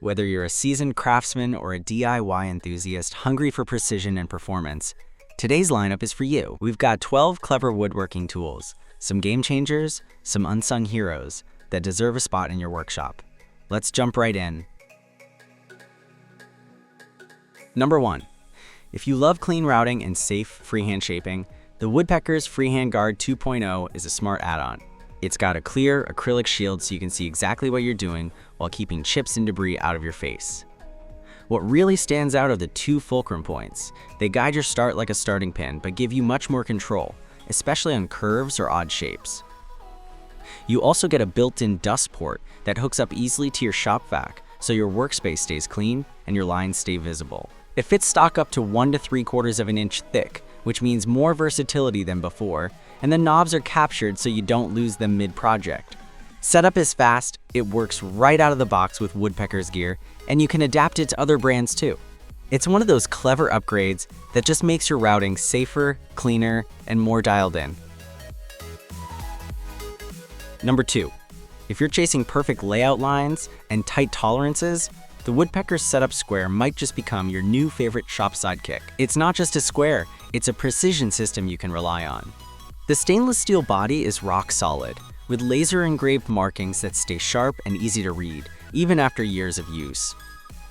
Whether you're a seasoned craftsman or a DIY enthusiast hungry for precision and performance, today's lineup is for you. We've got 12 clever woodworking tools, some game changers, some unsung heroes that deserve a spot in your workshop. Let's jump right in. Number 1. If you love clean routing and safe freehand shaping, the Woodpecker's Freehand Guard 2.0 is a smart add-on. It's got a clear acrylic shield so you can see exactly what you're doing while keeping chips and debris out of your face. What really stands out are the 2 fulcrum points. They guide your start like a starting pin, but give you much more control, especially on curves or odd shapes. You also get a built-in dust port that hooks up easily to your shop vac, so your workspace stays clean and your lines stay visible. It fits stock up to 1 3/4 of an inch thick, which means more versatility than before, and the knobs are captured so you don't lose them mid-project. Setup is fast, it works right out of the box with Woodpecker's gear, and you can adapt it to other brands too. It's one of those clever upgrades that just makes your routing safer, cleaner, and more dialed in. Number 2. If you're chasing perfect layout lines and tight tolerances, the Woodpecker's Setup Square might just become your new favorite shop sidekick. It's not just a square, it's a precision system you can rely on. The stainless steel body is rock solid, with laser engraved markings that stay sharp and easy to read, even after years of use.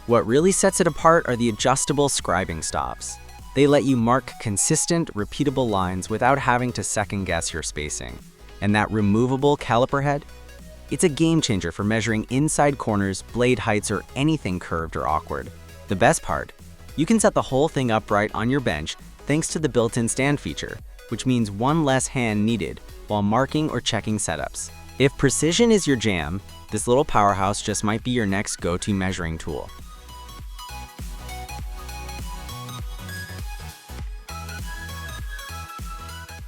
What really sets it apart are the adjustable scribing stops. They let you mark consistent, repeatable lines without having to second-guess your spacing. And that removable caliper head? It's a game changer for measuring inside corners, blade heights, or anything curved or awkward. The best part? You can set the whole thing upright on your bench thanks to the built-in stand feature, which means one less hand needed while marking or checking setups. If precision is your jam, this little powerhouse just might be your next go-to measuring tool.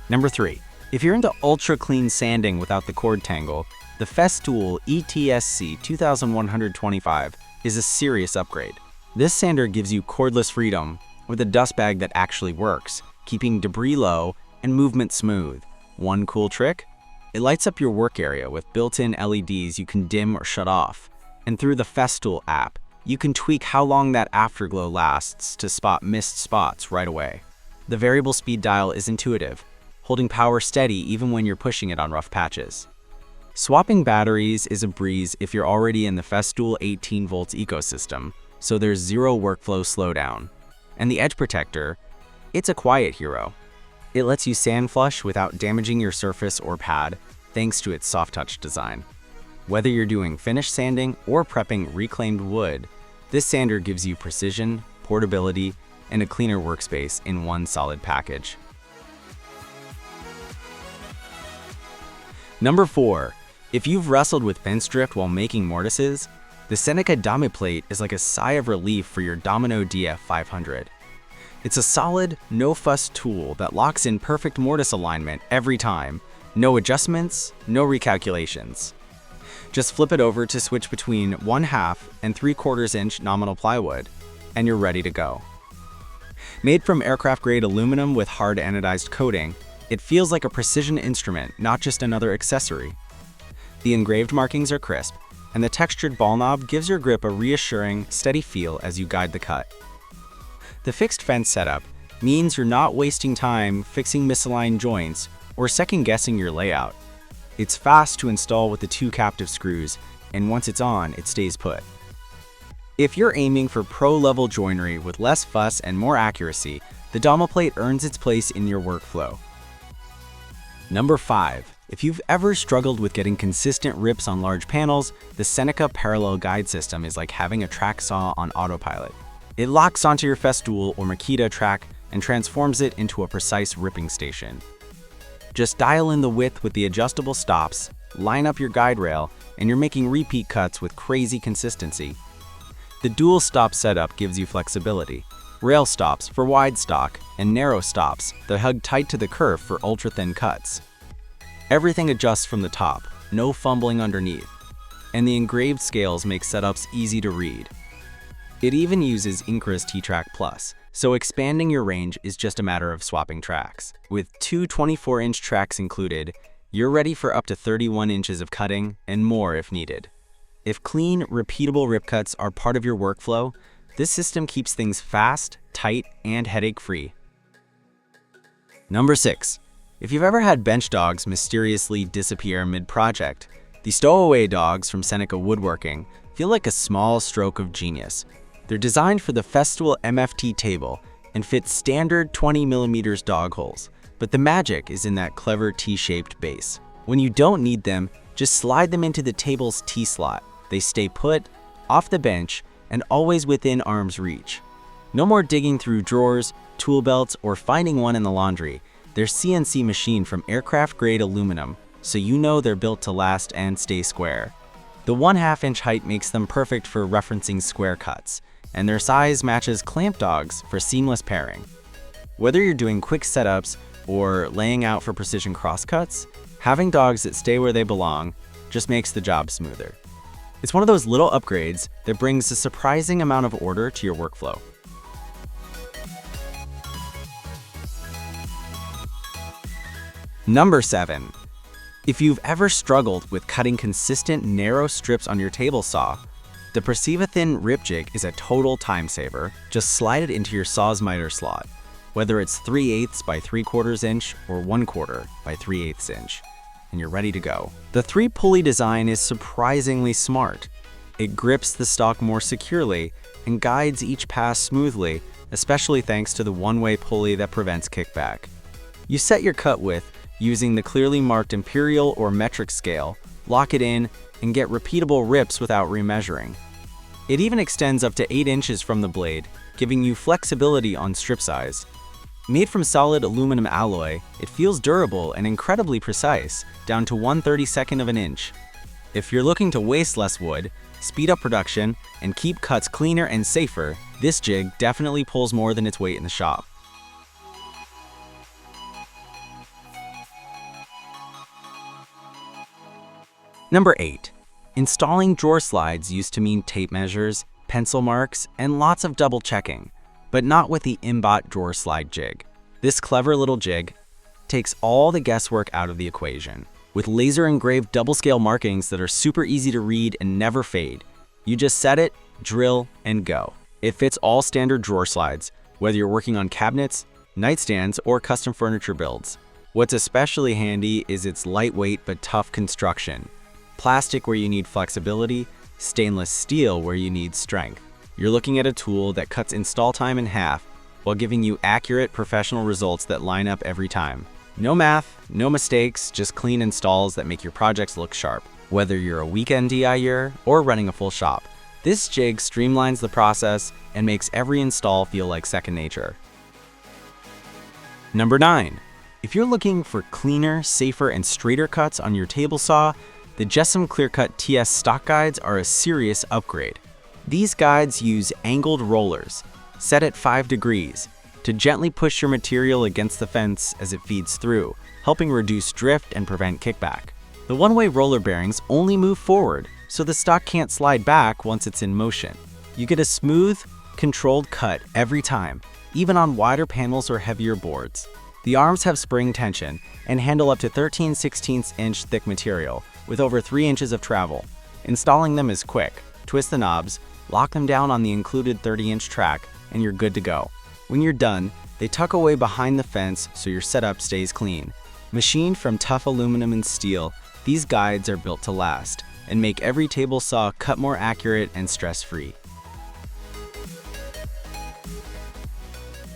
Number 3. If you're into ultra-clean sanding without the cord tangle, the Festool ETSC 2125 is a serious upgrade. This sander gives you cordless freedom with a dust bag that actually works, keeping debris low and movement smooth. One cool trick? It lights up your work area with built-in LEDs you can dim or shut off. And through the Festool app, you can tweak how long that afterglow lasts to spot missed spots right away. The variable speed dial is intuitive, holding power steady even when you're pushing it on rough patches. Swapping batteries is a breeze if you're already in the Festool 18 volts ecosystem, so there's zero workflow slowdown. And the edge protector, it's a quiet hero. It lets you sand flush without damaging your surface or pad, thanks to its soft touch design. Whether you're doing finish sanding or prepping reclaimed wood, this sander gives you precision, portability, and a cleaner workspace in one solid package. Number 4. If you've wrestled with bench drift while making mortises, the Seneca DomiPlate is like a sigh of relief for your Domino DF500. It's a solid, no-fuss tool that locks in perfect mortise alignment every time. No adjustments, no recalculations. Just flip it over to switch between 1/2 and 3/4 inch nominal plywood, and you're ready to go. Made from aircraft-grade aluminum with hard anodized coating, it feels like a precision instrument, not just another accessory. The engraved markings are crisp, and the textured ball knob gives your grip a reassuring, steady feel as you guide the cut. The fixed fence setup means you're not wasting time fixing misaligned joints or second-guessing your layout. It's fast to install with the 2 captive screws, and once it's on, it stays put. If you're aiming for pro-level joinery with less fuss and more accuracy, the DomiPlate earns its place in your workflow. Number 5. If you've ever struggled with getting consistent rips on large panels, the Seneca Parallel Guide System is like having a track saw on autopilot. It locks onto your Festool or Makita track and transforms it into a precise ripping station. Just dial in the width with the adjustable stops, line up your guide rail, and you're making repeat cuts with crazy consistency. The dual stop setup gives you flexibility. Rail stops for wide stock, and narrow stops that hug tight to the curve for ultra-thin cuts. Everything adjusts from the top, no fumbling underneath, and the engraved scales make setups easy to read. It even uses Incra's T-Track Plus, so expanding your range is just a matter of swapping tracks. With 2 24-inch tracks included, you're ready for up to 31 inches of cutting and more if needed. If clean, repeatable rip cuts are part of your workflow, this system keeps things fast, tight, and headache-free. Number 6. If you've ever had bench dogs mysteriously disappear mid-project, the stowaway dogs from Seneca Woodworking feel like a small stroke of genius. They're designed for the Festool MFT table and fit standard 20mm dog holes, but the magic is in that clever T-shaped base. When you don't need them, just slide them into the table's T-slot. They stay put, off the bench, and always within arm's reach. No more digging through drawers, tool belts, or finding one in the laundry. They're CNC machined from aircraft-grade aluminum, so you know they're built to last and stay square. The 1/2 inch height makes them perfect for referencing square cuts, and their size matches clamp dogs for seamless pairing. Whether you're doing quick setups or laying out for precision crosscuts, having dogs that stay where they belong just makes the job smoother. It's one of those little upgrades that brings a surprising amount of order to your workflow. Number 7. If you've ever struggled with cutting consistent narrow strips on your table saw, the Perciva-Thin Rip Jig is a total time saver. Just slide it into your saw's miter slot, whether it's 3/8 by 3/4 inch or 1/4 by 3/8 inch, and you're ready to go. The 3-pulley design is surprisingly smart. It grips the stock more securely and guides each pass smoothly, especially thanks to the one-way pulley that prevents kickback. You set your cut width using the clearly marked imperial or metric scale, lock it in, and get repeatable rips without remeasuring. It even extends up to 8 inches from the blade, giving you flexibility on strip size. Made from solid aluminum alloy, it feels durable and incredibly precise, down to 1/32 of an inch. If you're looking to waste less wood, speed up production, and keep cuts cleaner and safer, this jig definitely pulls more than its weight in the shop. Number 8. Installing drawer slides used to mean tape measures, pencil marks, and lots of double checking, but not with the Imbot Drawer Slide Jig. This clever little jig takes all the guesswork out of the equation. With laser engraved double scale markings that are super easy to read and never fade, you just set it, drill, and go. It fits all standard drawer slides, whether you're working on cabinets, nightstands, or custom furniture builds. What's especially handy is its lightweight but tough construction. Plastic where you need flexibility, stainless steel where you need strength. You're looking at a tool that cuts install time in half while giving you accurate professional results that line up every time. No math, no mistakes, just clean installs that make your projects look sharp. Whether you're a weekend DIYer or running a full shop, this jig streamlines the process and makes every install feel like second nature. Number 9. If you're looking for cleaner, safer, and straighter cuts on your table saw, the Jessom ClearCut TS stock guides are a serious upgrade. These guides use angled rollers, set at 5 degrees, to gently push your material against the fence as it feeds through, helping reduce drift and prevent kickback. The one-way roller bearings only move forward, so the stock can't slide back once it's in motion. You get a smooth, controlled cut every time, even on wider panels or heavier boards. The arms have spring tension and handle up to 13/16 inch thick material, with over 3 inches of travel. Installing them is quick. Twist the knobs, lock them down on the included 30-inch track, and you're good to go. When you're done, they tuck away behind the fence so your setup stays clean. Machined from tough aluminum and steel, these guides are built to last and make every table saw cut more accurate and stress-free.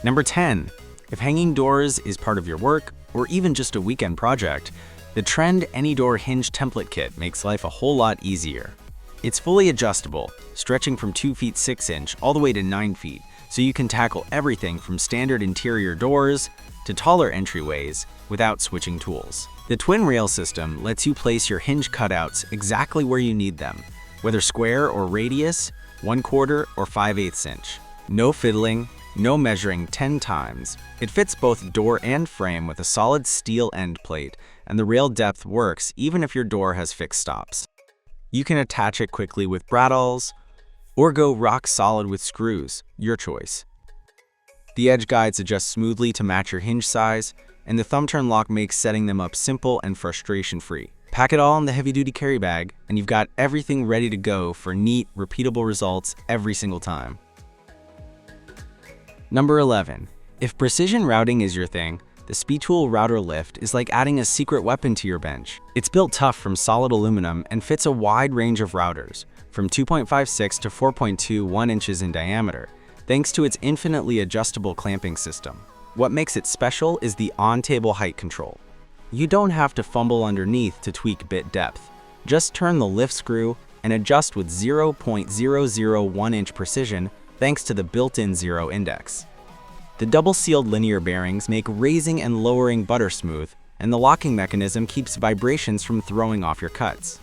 Number 10. If hanging doors is part of your work, or even just a weekend project, the Trend AnyDoor Hinge Template Kit makes life a whole lot easier. It's fully adjustable, stretching from 2 feet 6 inch all the way to 9 feet, so you can tackle everything from standard interior doors to taller entryways without switching tools. The twin rail system lets you place your hinge cutouts exactly where you need them, whether square or radius, 1/4 or 5/8 inch. No fiddling, no measuring 10 times. It fits both door and frame with a solid steel end plate, and the rail depth works even if your door has fixed stops. You can attach it quickly with braddles, or go rock solid with screws, your choice. The edge guides adjust smoothly to match your hinge size, and the thumb turn lock makes setting them up simple and frustration-free. Pack it all in the heavy-duty carry bag, and you've got everything ready to go for neat, repeatable results every single time. Number 11. If precision routing is your thing, the SpeedTool Router Lift is like adding a secret weapon to your bench. It's built tough from solid aluminum and fits a wide range of routers, from 2.56 to 4.21 inches in diameter, thanks to its infinitely adjustable clamping system. What makes it special is the on-table height control. You don't have to fumble underneath to tweak bit depth. Just turn the lift screw and adjust with 0.001 inch precision thanks to the built-in zero index. The double-sealed linear bearings make raising and lowering butter smooth, and the locking mechanism keeps vibrations from throwing off your cuts.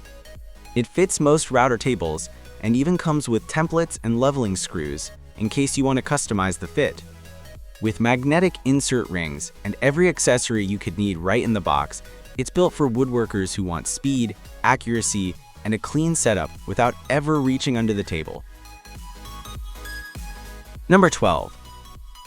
It fits most router tables and even comes with templates and leveling screws in case you want to customize the fit. With magnetic insert rings and every accessory you could need right in the box, it's built for woodworkers who want speed, accuracy, and a clean setup without ever reaching under the table. Number 12.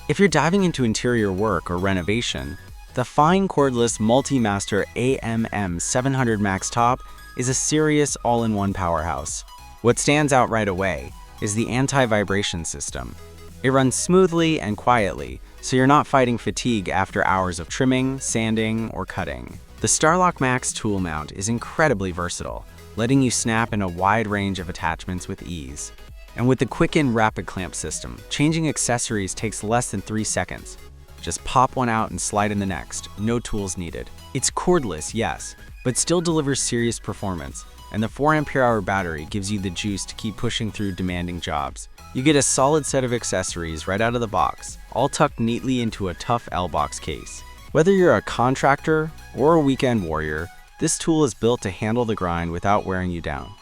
If you're diving into interior work or renovation, the fine cordless Multi-Master AMM 700 Max Top is a serious all-in-one powerhouse. What stands out right away is the anti-vibration system. It runs smoothly and quietly, so you're not fighting fatigue after hours of trimming, sanding, or cutting. The StarLock Max tool mount is incredibly versatile, letting you snap in a wide range of attachments with ease. And with the Quicken Rapid Clamp system, changing accessories takes less than 3 seconds. Just pop one out and slide in the next, no tools needed. It's cordless, yes, but still delivers serious performance, and the 4 ampere-hour battery gives you the juice to keep pushing through demanding jobs. You get a solid set of accessories right out of the box, all tucked neatly into a tough L-Box case. Whether you're a contractor or a weekend warrior, this tool is built to handle the grind without wearing you down.